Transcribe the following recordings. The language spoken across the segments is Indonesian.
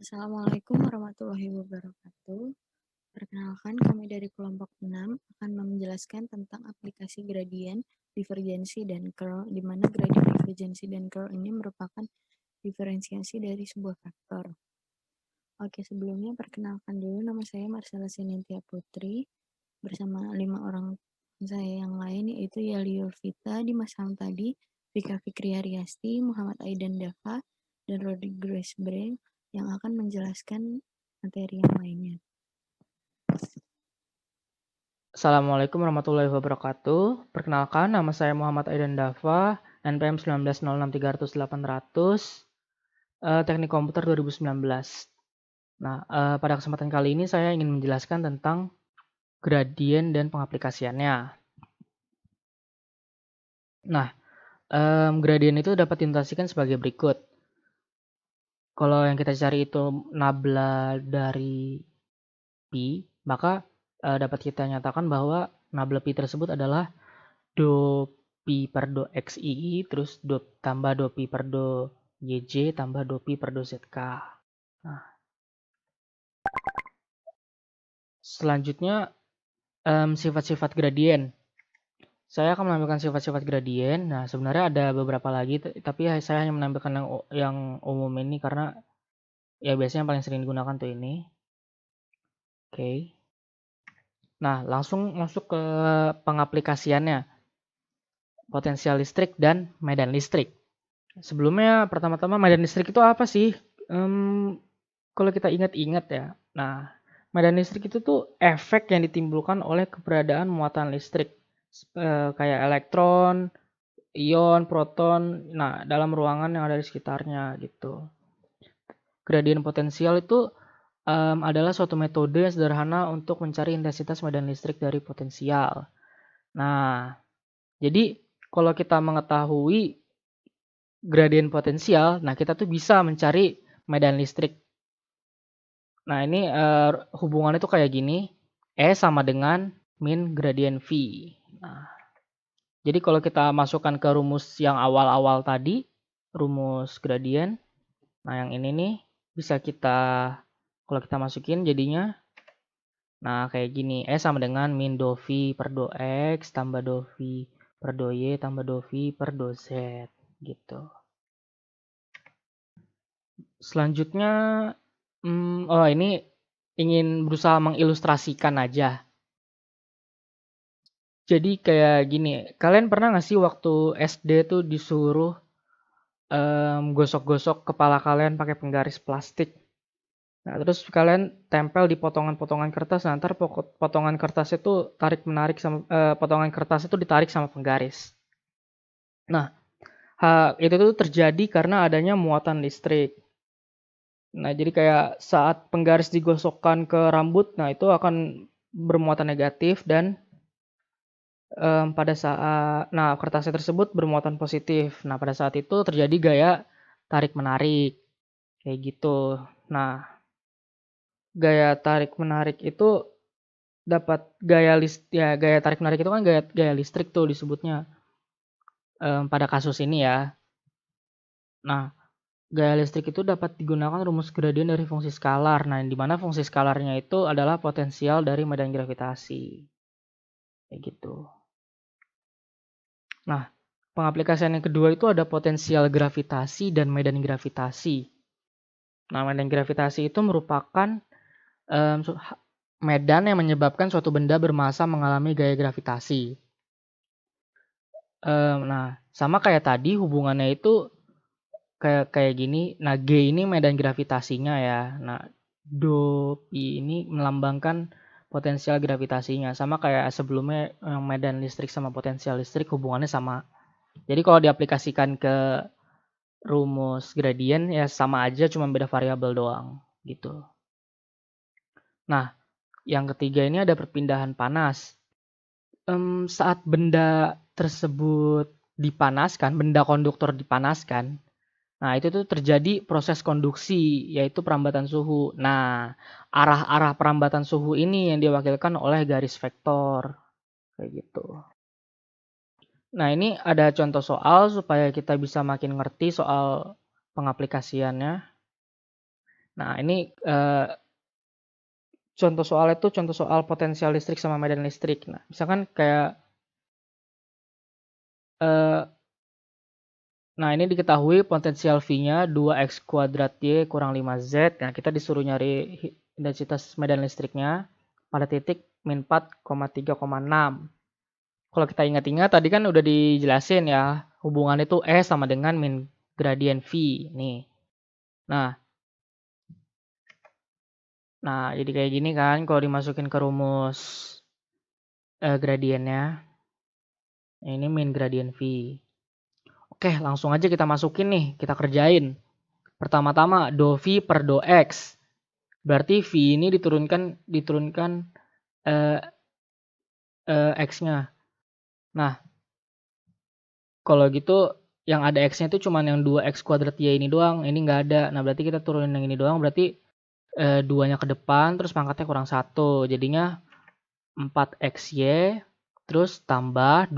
Assalamualaikum warahmatullahi wabarakatuh. Perkenalkan, kami dari kelompok 6 akan menjelaskan tentang aplikasi gradien, divergensi, dan curl, di mana gradien, divergensi, dan curl ini merupakan diferensiasi dari sebuah vektor. Oke, sebelumnya perkenalkan dulu, nama saya Marcella Sinentia Putri, bersama 5 orang saya yang lain, yaitu Yali Yulvita, Dimas Hamtadi, Vika Fikriya Riasti, Muhammad Aidan Dava, dan Rodri Grace Breng, yang akan menjelaskan materi yang lainnya. Assalamualaikum warahmatullahi wabarakatuh. Perkenalkan, nama saya Muhammad Aidan Dava, NPM 1906300800, Teknik Komputer 2019. Nah, pada kesempatan kali ini saya ingin menjelaskan tentang gradien dan pengaplikasiannya. Nah, gradien itu dapat dinotasikan sebagai berikut. Kalau yang kita cari itu nabla dari pi, maka dapat kita nyatakan bahwa nabla pi tersebut adalah do pi per do xii terus tambah do pi per do yj tambah do pi per do zk. Nah, selanjutnya sifat-sifat gradien. Saya akan menampilkan sifat-sifat gradien. Nah, sebenarnya ada beberapa lagi, tapi saya hanya menampilkan yang umum ini karena ya biasanya yang paling sering digunakan tuh ini. Oke. Nah, langsung masuk ke pengaplikasiannya. Potensial listrik dan medan listrik. Sebelumnya, pertama-tama medan listrik itu apa sih? Kalau kita ingat-ingat ya, nah medan listrik itu tuh efek yang ditimbulkan oleh keberadaan muatan listrik kayak elektron, ion, proton, nah dalam ruangan yang ada di sekitarnya gitu. Gradien potensial itu adalah suatu metode yang sederhana untuk mencari intensitas medan listrik dari potensial. Nah, jadi kalau kita mengetahui gradien potensial, nah kita tuh bisa mencari medan listrik. Nah, ini hubungannya tuh kayak gini. E sama dengan min gradien V. Nah, jadi kalau kita masukkan ke rumus yang awal-awal tadi, rumus gradien. Nah, yang ini nih bisa kalau kita masukin jadinya, nah kayak gini. E sama dengan min do V per do X tambah do V per do Y tambah do V per do Z. Gitu. Selanjutnya, ini ingin berusaha mengilustrasikan aja. Jadi kayak gini, kalian pernah gak sih waktu SD tuh disuruh gosok-gosok kepala kalian pakai penggaris plastik? Nah, terus kalian tempel di potongan-potongan kertas, nah, ntar potongan kertas itu potongan kertas itu ditarik sama penggaris. Nah, itu tuh terjadi karena adanya muatan listrik. Nah, jadi kayak saat penggaris digosokkan ke rambut, nah itu akan bermuatan negatif dan pada saat kertasnya tersebut bermuatan positif. Nah, pada saat itu terjadi gaya tarik-menarik kayak gitu. Nah, gaya tarik-menarik itu dapat gaya tarik-menarik itu kan gaya listrik tuh disebutnya pada kasus ini ya. Nah, gaya listrik itu dapat digunakan rumus gradien dari fungsi skalar. Nah, di mana fungsi skalarnya itu adalah potensial dari medan gravitasi. Kayak gitu. Nah, pengaplikasian yang kedua itu ada potensial gravitasi dan medan gravitasi. Nah, medan gravitasi itu merupakan medan yang menyebabkan suatu benda bermassa mengalami gaya gravitasi. Nah, sama kayak tadi hubungannya itu kayak gini. Nah, G ini medan gravitasinya ya. Nah, do Pi ini melambangkan potensial gravitasinya. Sama kayak sebelumnya yang medan listrik sama potensial listrik hubungannya sama. Jadi kalau diaplikasikan ke rumus gradien ya sama aja, cuma beda variabel doang gitu. Nah, yang ketiga ini ada perpindahan panas. Saat benda tersebut dipanaskan, benda konduktor dipanaskan, nah itu tuh terjadi proses konduksi, yaitu perambatan suhu. Nah, arah-arah perambatan suhu ini yang diwakilkan oleh garis vektor, kayak gitu. Nah, ini ada contoh soal supaya kita bisa makin ngerti soal pengaplikasiannya. Nah, ini contoh soalnya tuh contoh soal potensial listrik sama medan listrik. Nah, misalkan kayak nah ini diketahui potensial V-nya 2x kuadrat Y kurang 5Z. Nah, kita disuruh nyari intensitas medan listriknya pada titik min 4,3,6. Kalau kita ingat-ingat tadi kan udah dijelasin ya, hubungan itu E sama dengan min gradien V. Nih. Nah, jadi kayak gini kan kalau dimasukin ke rumus gradiennya. Ini min gradien V. Oke, langsung aja kita masukin nih, kita kerjain. Pertama-tama do V per do X. Berarti V ini diturunkan X-nya. Nah, kalau gitu yang ada X-nya itu cuma yang 2X kuadrat Y ini doang. Ini nggak ada. Nah, berarti kita turunin yang ini doang. Berarti 2-nya ke depan, terus pangkatnya kurang 1. Jadinya 4XY, terus tambah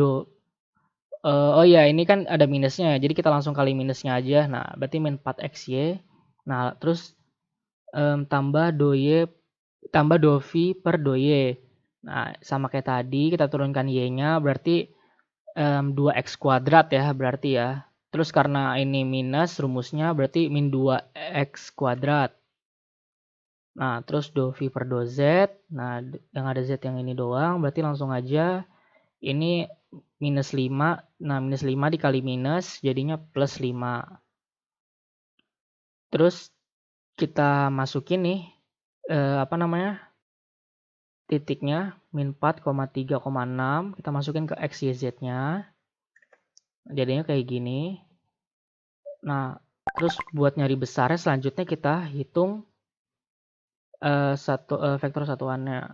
oh iya, ini kan ada minusnya. Jadi kita langsung kali minusnya aja. Nah, berarti min 4XY. Nah, terus tambah do V per do Y. Nah, sama kayak tadi kita turunkan Y-nya berarti 2x kuadrat ya berarti ya. Terus karena ini minus rumusnya berarti min 2x kuadrat. Nah, terus do V per do Z. Nah, yang ada Z yang ini doang berarti langsung aja ini minus 5. Nah, minus 5 dikali minus jadinya plus 5. Terus kita masukin nih titiknya min 4,3,6 kita masukin ke X, Y, Z-nya. Jadinya kayak gini. Nah, terus buat nyari besarnya selanjutnya kita hitung vektor satuannya.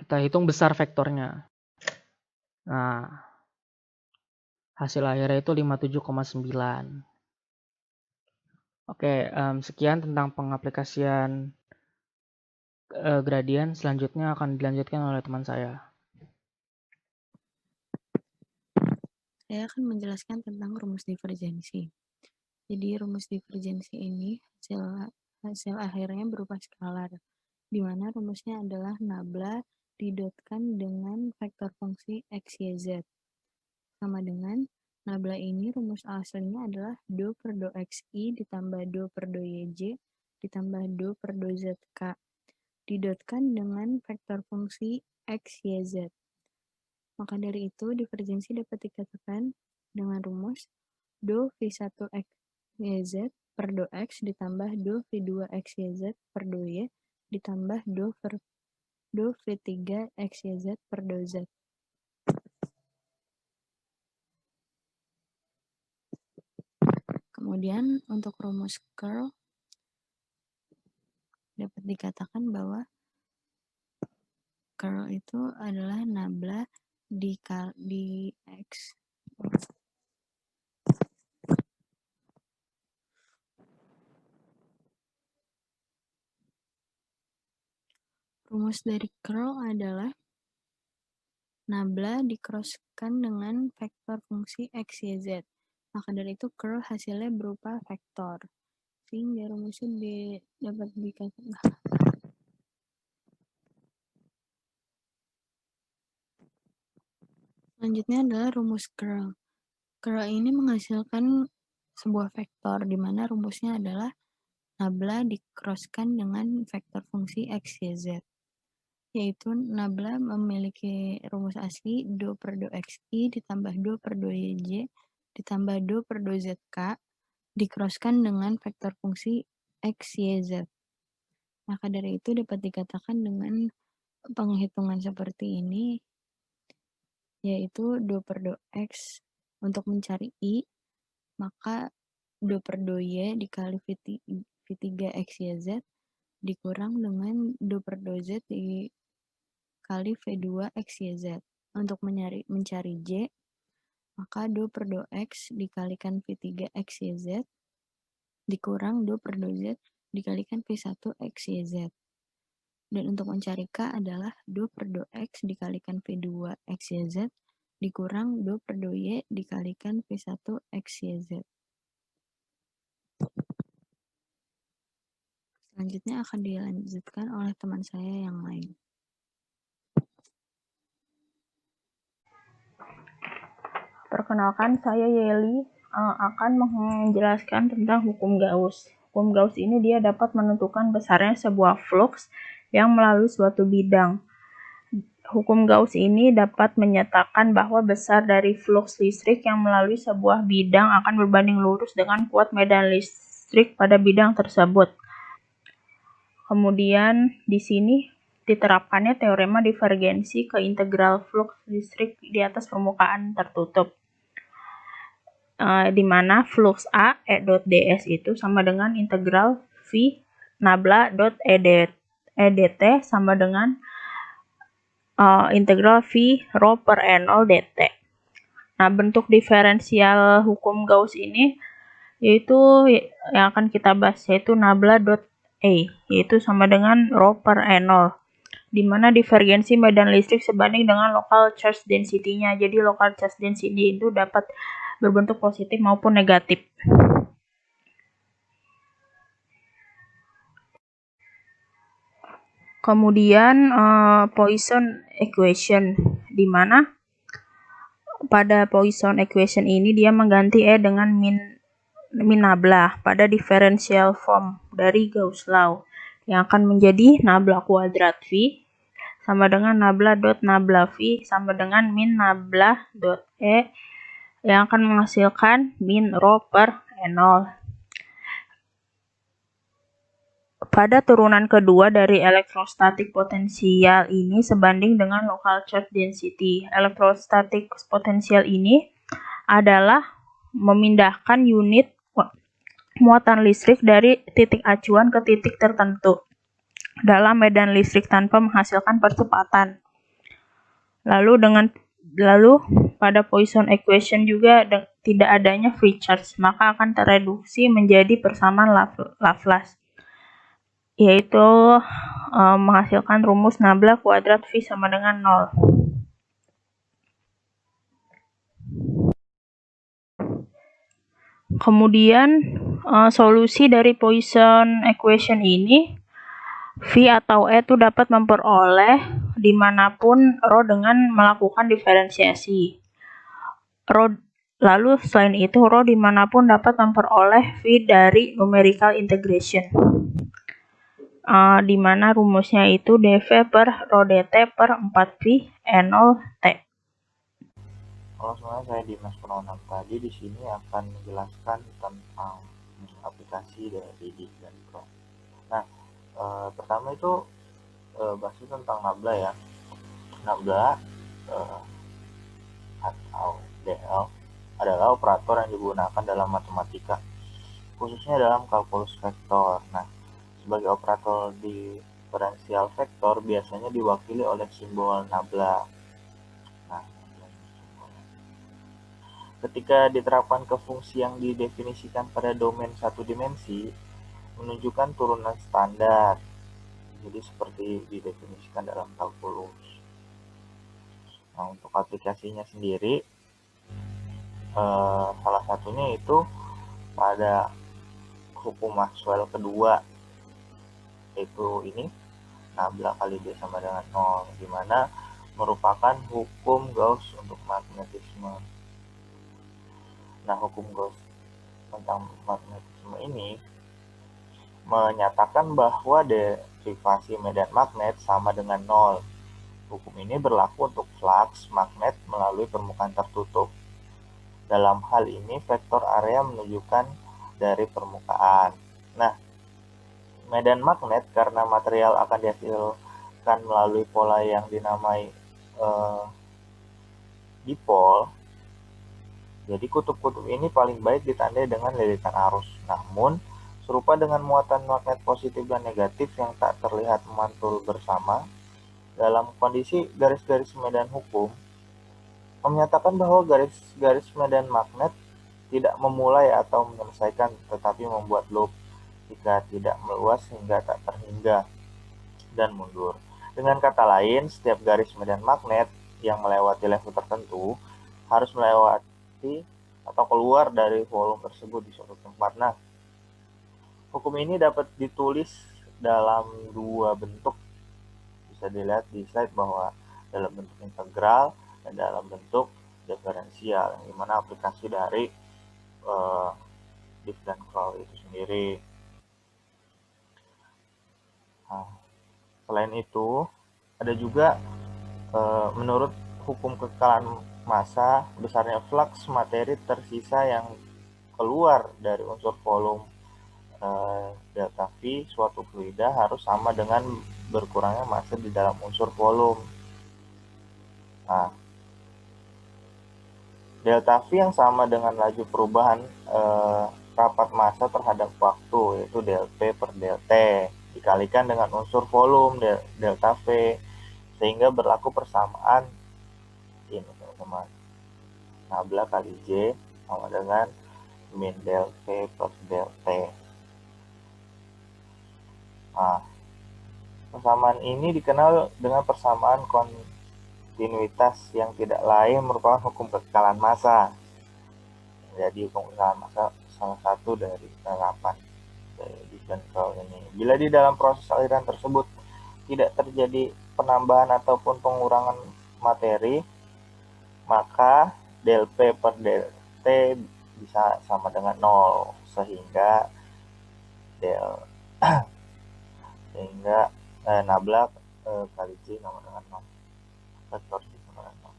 Kita hitung besar vektornya. Nah, hasil akhirnya itu 57,9. Oke, sekian tentang pengaplikasian gradien. Selanjutnya akan dilanjutkan oleh teman saya. Saya akan menjelaskan tentang rumus divergensi. Jadi rumus divergensi ini hasil akhirnya berupa skalar, di mana rumusnya adalah nabla didotkan dengan vektor fungsi x, y, z. Sama dengan nabla ini rumus aslinya adalah do per do xi ditambah do per do yj ditambah do per do zk. Didotkan dengan vektor fungsi x, y, z. Maka dari itu, divergensi dapat dikatakan dengan rumus do V1 x, y, z per do x ditambah do V2 x, y, z per do y ditambah do V3 x, y, z per do z. Kemudian untuk rumus curl dapat dikatakan bahwa curl itu adalah nabla di x. Rumus dari curl adalah nabla dikroskan dengan vektor fungsi x, y, z. Maka dari itu curl hasilnya berupa vektor. Sehingga rumusnya dapat dikatakan. Selanjutnya adalah rumus curl. Curl ini menghasilkan sebuah vektor di mana rumusnya adalah nabla dikroskan dengan vektor fungsi x, y, z. Yaitu nabla memiliki rumus asli do per do xi ditambah do per do yj ditambah do per do zk dikroskan dengan vektor fungsi x, y, z. Maka dari itu dapat dikatakan dengan penghitungan seperti ini, yaitu do per do x untuk mencari i, maka do per do y dikali V3 x, y, z dikurang dengan do per do z dikali V2 x, y, z. Untuk mencari j, maka do per do x dikalikan V3 x, y, z dikurang do per do z dikalikan V1 x, y, z. Dan untuk mencari k adalah do per do x dikalikan V2 x, y, z dikurang do per do y dikalikan V1 x, y, z. selanjutnya akan dilanjutkan oleh teman saya yang lain. Perkenalkan, saya Yeli akan menjelaskan tentang hukum Gauss. Hukum Gauss ini dia dapat menentukan besarnya sebuah flux yang melalui suatu bidang. Hukum Gauss ini dapat menyatakan bahwa besar dari flux listrik yang melalui sebuah bidang akan berbanding lurus dengan kuat medan listrik pada bidang tersebut. Kemudian di sini diterapkannya teorema divergensi ke integral flux listrik di atas permukaan tertutup. Di mana flux A E.ds itu sama dengan integral V nabla dot EDT sama dengan integral V rho per N0 dt. Nah, bentuk diferensial hukum Gauss ini yaitu yang akan kita bahas yaitu nabla dot E, yaitu sama dengan rho per N0, di mana divergensi medan listrik sebanding dengan local charge density-nya. Jadi local charge density itu dapat berbentuk positif maupun negatif. Kemudian Poisson equation, di mana pada Poisson equation ini dia mengganti E dengan min nabla pada differential form dari Gauss law yang akan menjadi nabla kuadrat V sama dengan nabla dot nabla V sama dengan min nabla dot E yang akan menghasilkan min rho per N0. Pada turunan kedua dari elektrostatik potensial ini sebanding dengan local charge density. Elektrostatik potensial ini adalah memindahkan unit muatan listrik dari titik acuan ke titik tertentu dalam medan listrik tanpa menghasilkan percepatan. Lalu pada Poisson equation juga tidak adanya free charge, maka akan tereduksi menjadi persamaan Laplace, yaitu menghasilkan rumus nabla kuadrat V sama dengan 0. Kemudian solusi dari Poisson equation ini, V atau E itu dapat memperoleh dimanapun rho dengan melakukan diferensiasi. Lalu selain itu rho dimanapun dapat memperoleh V dari numerical integration. Di mana rumusnya itu dV per rho dt per 4V N0 T. Halo semuanya, saya Dimas Purnawam. Tadi di sini akan menjelaskan tentang aplikasi dari DIC dan CRO. Nah, pertama itu bahas tentang nabla ya. Nabla atau DL adalah operator yang digunakan dalam matematika, khususnya dalam kalkulus vektor. Nah, sebagai operator diferensial vektor biasanya diwakili oleh simbol nabla. Nah, ketika diterapkan ke fungsi yang didefinisikan pada domain satu dimensi, menunjukkan turunan standar. Jadi seperti didefinisikan dalam kalkulus. Nah, untuk aplikasinya sendiri, salah satunya itu pada hukum Maxwell kedua, yaitu ini nabla kali D sama dengan 0, di mana merupakan hukum Gauss untuk magnetisme. Nah, hukum Gauss tentang magnetisme ini menyatakan bahwa derivasi medan magnet sama dengan 0. Hukum ini berlaku untuk flux magnet melalui permukaan tertutup. Dalam hal ini, vektor area menunjukkan dari permukaan. Nah, medan magnet karena material akan dihasilkan melalui pola yang dinamai dipol, jadi kutub-kutub ini paling baik ditandai dengan lilitan arus. Namun, serupa dengan muatan magnet positif dan negatif yang tak terlihat memantul bersama, dalam kondisi garis-garis medan hukum, menyatakan bahwa garis-garis medan magnet tidak memulai atau menyelesaikan, tetapi membuat loop jika tidak meluas hingga tak terhingga dan mundur. Dengan kata lain, setiap garis medan magnet yang melewati level tertentu harus melewati atau keluar dari volume tersebut di suatu tempat. Nah, hukum ini dapat ditulis dalam dua bentuk. Bisa dilihat di slide bahwa dalam bentuk integral dan dalam bentuk diferensial, yang dimana aplikasi dari diff dan curl itu sendiri. Nah, selain itu, ada juga menurut hukum kekekalan massa, besarnya flux materi tersisa yang keluar dari unsur volume delta V suatu fluida harus sama dengan berkurangnya massa di dalam unsur volume. Nah, delta V yang sama dengan laju perubahan rapat massa terhadap waktu, yaitu del P per del T, dikalikan dengan unsur volume delta V, sehingga berlaku persamaan ini teman-teman, nabla kali J sama dengan min del V per del T. Nah, persamaan ini dikenal dengan persamaan kontinuitas yang tidak lain merupakan hukum kekekalan massa. Jadi hukum kekekalan massa salah satu dari penerapan dari diff dan curl ini. Bila di dalam proses aliran tersebut tidak terjadi penambahan ataupun pengurangan materi, maka del P per del T bisa sama dengan 0, sehingga nabla kali J sama dengan 0. Vektor J sama dengan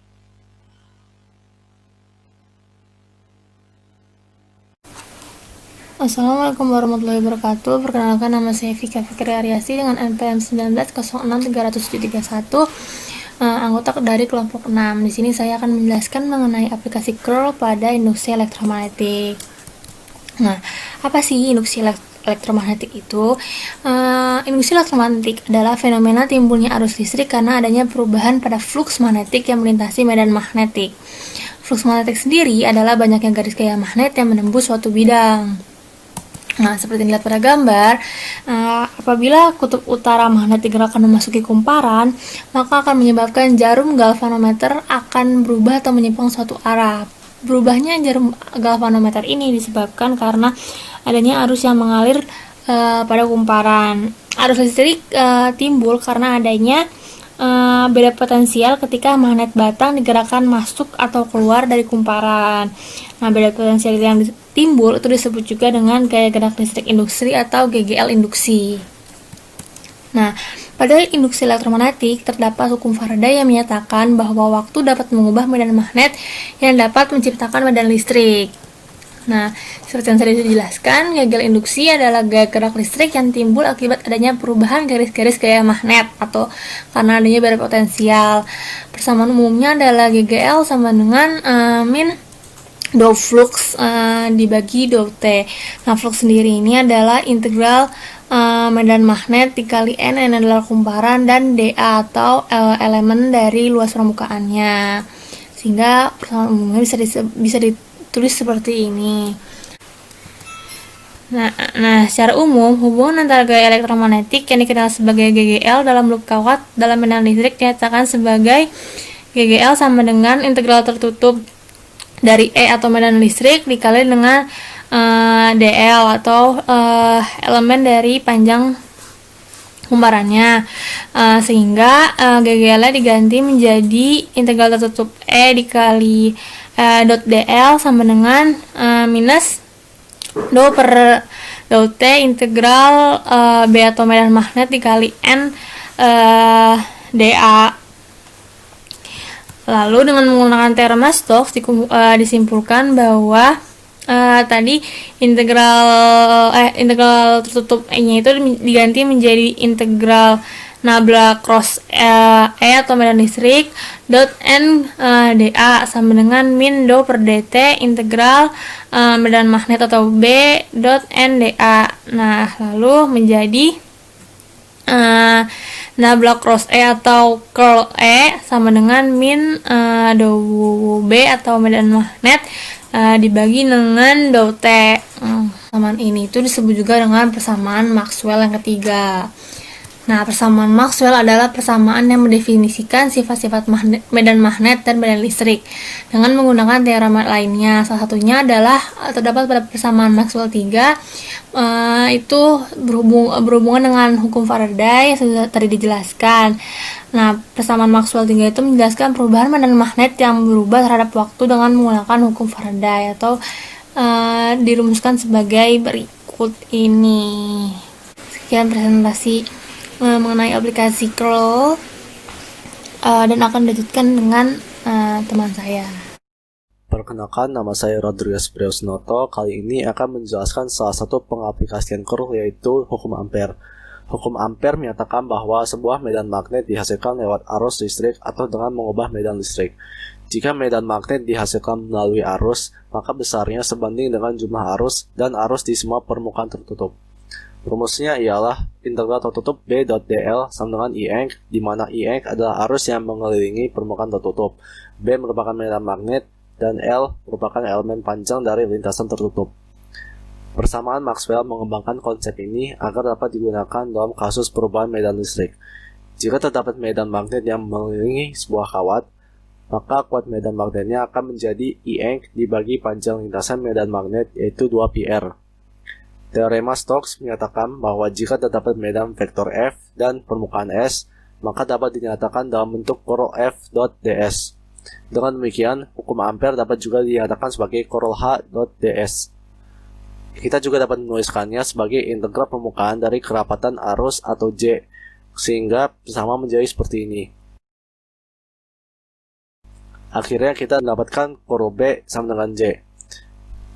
0. Assalamualaikum warahmatullahi wabarakatuh. Perkenalkan, nama saya Vika Fikri Aryasi dengan NPM 1906331, anggota dari kelompok 6. Di sini saya akan menjelaskan mengenai aplikasi curl pada induksi elektromagnetik. Nah, apa sih induksi elektromagnetik itu? Induksi elektromagnetik adalah fenomena timbulnya arus listrik karena adanya perubahan pada flux magnetik yang melintasi medan magnetik. Flux magnetik sendiri adalah banyaknya garis gaya magnet yang menembus suatu bidang. Nah, seperti dilihat pada gambar, apabila kutub utara magnet digerakkan memasuki kumparan, maka akan menyebabkan jarum galvanometer akan berubah atau menyimpang suatu arah. Berubahnya jarum galvanometer ini disebabkan karena adanya arus yang mengalir pada kumparan. Arus listrik timbul karena adanya beda potensial ketika magnet batang digerakkan masuk atau keluar dari kumparan. Nah, beda potensial yang timbul itu disebut juga dengan gaya gerak listrik induksi atau GGL induksi. Nah, pada induksi elektromagnetik terdapat hukum Faraday yang menyatakan bahwa waktu dapat mengubah medan magnet yang dapat menciptakan medan listrik. Nah, seperti yang tadi dijelaskan, GGL induksi adalah gaya gerak listrik yang timbul akibat adanya perubahan garis-garis gaya magnet atau karena adanya beda potensial. Persamaan umumnya adalah GGL sama dengan min dou flux dibagi dou T. Nah, flux sendiri ini adalah integral medan magnet dikali N adalah kumparan, dan dA atau elemen dari luas permukaannya. Sehingga persamaan umumnya bisa ditulis seperti ini. Nah, secara umum, hubungan antara gaya elektromagnetik yang dikenal sebagai GGL dalam loop kawat dalam medan listrik dinyatakan sebagai GGL sama dengan integral tertutup dari E atau medan listrik dikali dengan dL atau elemen dari panjang kumparannya, sehingga GGL-nya diganti menjadi integral tertutup E dikali dot dL sama dengan minus dou per dou T integral B atau medan magnet dikali N dA. Lalu dengan menggunakan teorem Stokes disimpulkan bahwa tadi integral tertutup E-nya itu diganti menjadi integral nabla cross E atau medan listrik dot N dA sama dengan min dou per dt integral medan magnet atau B dot N dA. Nah, lalu menjadi nabla cross E atau curl E sama dengan min dou B atau medan magnet dibagi dengan dou T. Persamaan ini itu disebut juga dengan persamaan Maxwell yang ketiga. Nah, persamaan Maxwell adalah persamaan yang mendefinisikan sifat-sifat medan magnet dan medan listrik dengan menggunakan teorema lainnya. Salah satunya adalah terdapat pada persamaan Maxwell 3, itu berhubungan dengan hukum Faraday yang sudah tadi dijelaskan. Nah, persamaan Maxwell 3 itu menjelaskan perubahan medan magnet yang berubah terhadap waktu dengan menggunakan hukum Faraday atau dirumuskan sebagai berikut ini. Sekian presentasi mengenai aplikasi curl, dan akan dilanjutkan dengan teman saya. Perkenalkan, nama saya Rodriguez Priosnoto. Kali ini akan menjelaskan salah satu pengaplikasian curl, yaitu hukum Ampere. Hukum Ampere menyatakan bahwa sebuah medan magnet dihasilkan lewat arus listrik atau dengan mengubah medan listrik. Jika medan magnet dihasilkan melalui arus, maka besarnya sebanding dengan jumlah arus dan arus di semua permukaan tertutup. Rumusnya ialah integral tertutup B.dl sama dengan I_Enc, di mana I_Enc adalah arus yang mengelilingi permukaan tertutup, B merupakan medan magnet, dan L merupakan elemen panjang dari lintasan tertutup. Persamaan Maxwell mengembangkan konsep ini agar dapat digunakan dalam kasus perubahan medan listrik. Jika terdapat medan magnet yang mengelilingi sebuah kawat, maka kuat medan magnetnya akan menjadi I_Enc dibagi panjang lintasan medan magnet, yaitu 2πr. Teorema Stokes menyatakan bahwa jika terdapat medan vektor F dan permukaan S, maka dapat dinyatakan dalam bentuk curl F.ds. Dengan demikian, hukum Ampere dapat juga dinyatakan sebagai curl H.ds. Kita juga dapat menuliskannya sebagai integral permukaan dari kerapatan arus atau J, sehingga bersama menjadi seperti ini. Akhirnya kita mendapatkan curl B sama dengan J.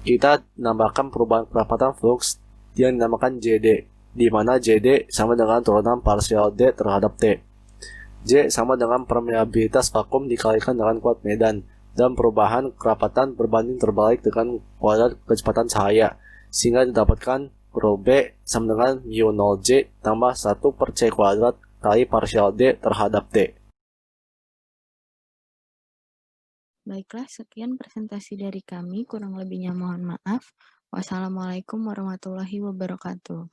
Kita menambahkan perubahan kerapatan flux yang dinamakan JD, di mana JD sama dengan turunan parsial D terhadap T. J sama dengan permeabilitas vakum dikalikan dengan kuat medan, dan perubahan kerapatan berbanding terbalik dengan kuadrat kecepatan cahaya, sehingga didapatkan curl B sama dengan mu0J tambah 1/C kuadrat kali parsial D terhadap T. Baiklah, sekian presentasi dari kami. Kurang lebihnya mohon maaf. Wassalamualaikum warahmatullahi wabarakatuh.